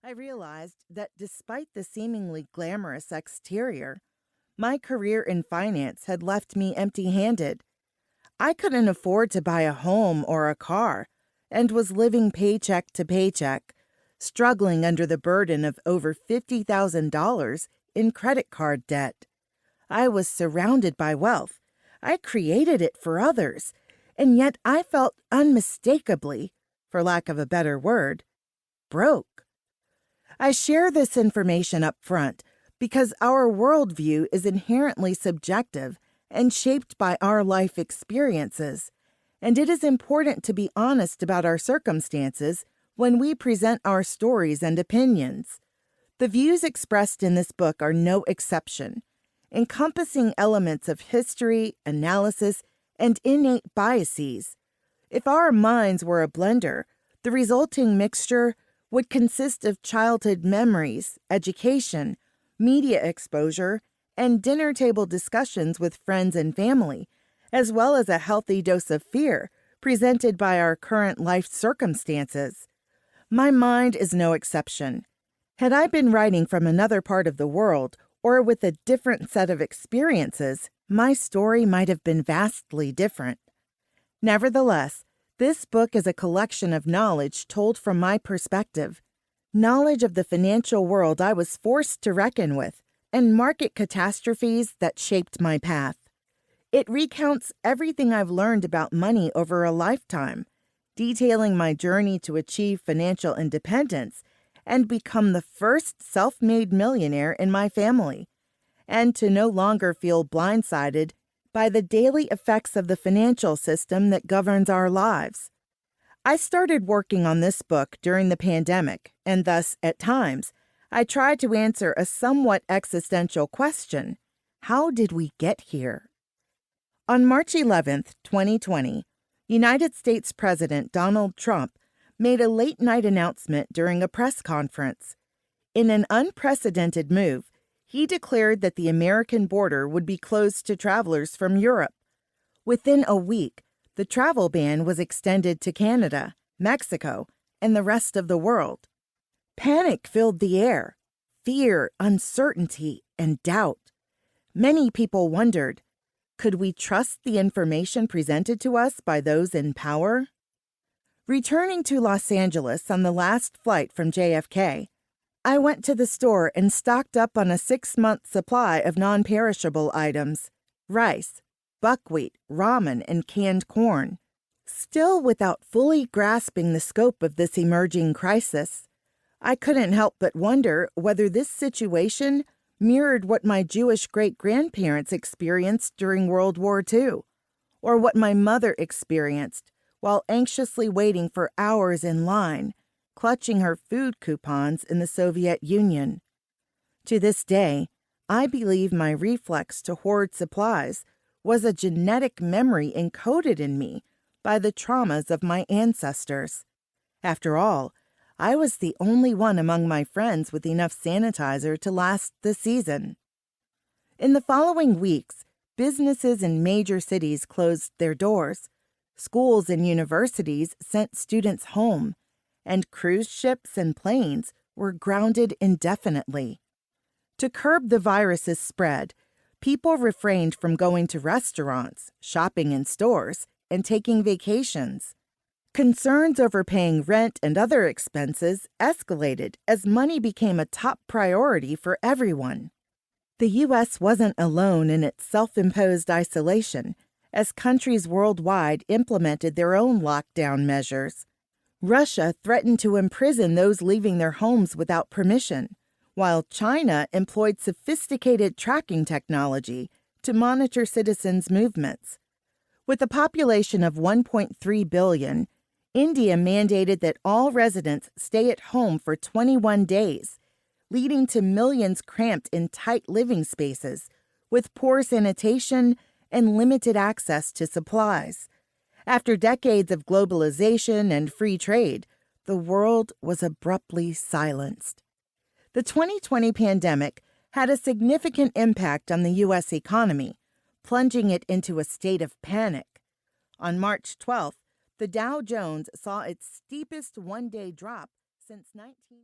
I realized that despite the seemingly glamorous exterior, my career in finance had left me empty handed. I couldn't afford to buy a home or a car and was living paycheck to paycheck, struggling under the burden of over $50,000 in credit card debt. I was surrounded by wealth. I created it for others, and yet I felt unmistakably, for lack of a better word, broke. I share this information up front because our worldview is inherently subjective and shaped by our life experiences, and it is important to be honest about our circumstances when we present our stories and opinions. The views expressed in this book are no exception, encompassing elements of history, analysis, and innate biases. If our minds were a blender, the resulting mixture would consist of childhood memories, education, media exposure, and dinner table discussions with friends and family, as well as a healthy dose of fear presented by our current life circumstances. My mind is no exception. Had I been writing from another part of the world or with a different set of experiences, my story might have been vastly different. Nevertheless, this book is a collection of knowledge told from my perspective, knowledge of the financial world I was forced to reckon with, and market catastrophes that shaped my path. It recounts everything I've learned about money over a lifetime, detailing my journey to achieve financial independence and become the first self-made millionaire in my family, and to no longer feel blindsided by the daily effects of the financial system that governs our lives. I started working on this book during the pandemic, and thus, at times, I tried to answer a somewhat existential question: how did we get here? On March 11th, 2020, United States President Donald Trump made a late-night announcement during a press conference. In an unprecedented move, he declared that the American border would be closed to travelers from Europe. Within a week, the travel ban was extended to Canada, Mexico, and the rest of the world. Panic filled the air, fear, uncertainty, and doubt. Many people wondered, could we trust the information presented to us by those in power? Returning to Los Angeles on the last flight from JFK, I went to the store and stocked up on a 6-month supply of non-perishable items: rice, buckwheat, ramen, and canned corn. Still without fully grasping the scope of this emerging crisis, I couldn't help but wonder whether this situation mirrored what my Jewish great-grandparents experienced during World War II, or what my mother experienced while anxiously waiting for hours in line, clutching her food coupons in the Soviet Union. To this day, I believe my reflex to hoard supplies was a genetic memory encoded in me by the traumas of my ancestors. After all, I was the only one among my friends with enough sanitizer to last the season. In the following weeks, businesses in major cities closed their doors, schools and universities sent students home, and cruise ships and planes were grounded indefinitely. To curb the virus's spread, people refrained from going to restaurants, shopping in stores, and taking vacations. Concerns over paying rent and other expenses escalated as money became a top priority for everyone. The U.S. wasn't alone in its self-imposed isolation, as countries worldwide implemented their own lockdown measures. Russia threatened to imprison those leaving their homes without permission, while China employed sophisticated tracking technology to monitor citizens' movements. With a population of 1.3 billion, India mandated that all residents stay at home for 21 days, leading to millions cramped in tight living spaces, with poor sanitation and limited access to supplies. After decades of globalization and free trade, the world was abruptly silenced. The 2020 pandemic had a significant impact on the U.S. economy, plunging it into a state of panic. On March 12th, the Dow Jones saw its steepest one-day drop since 19...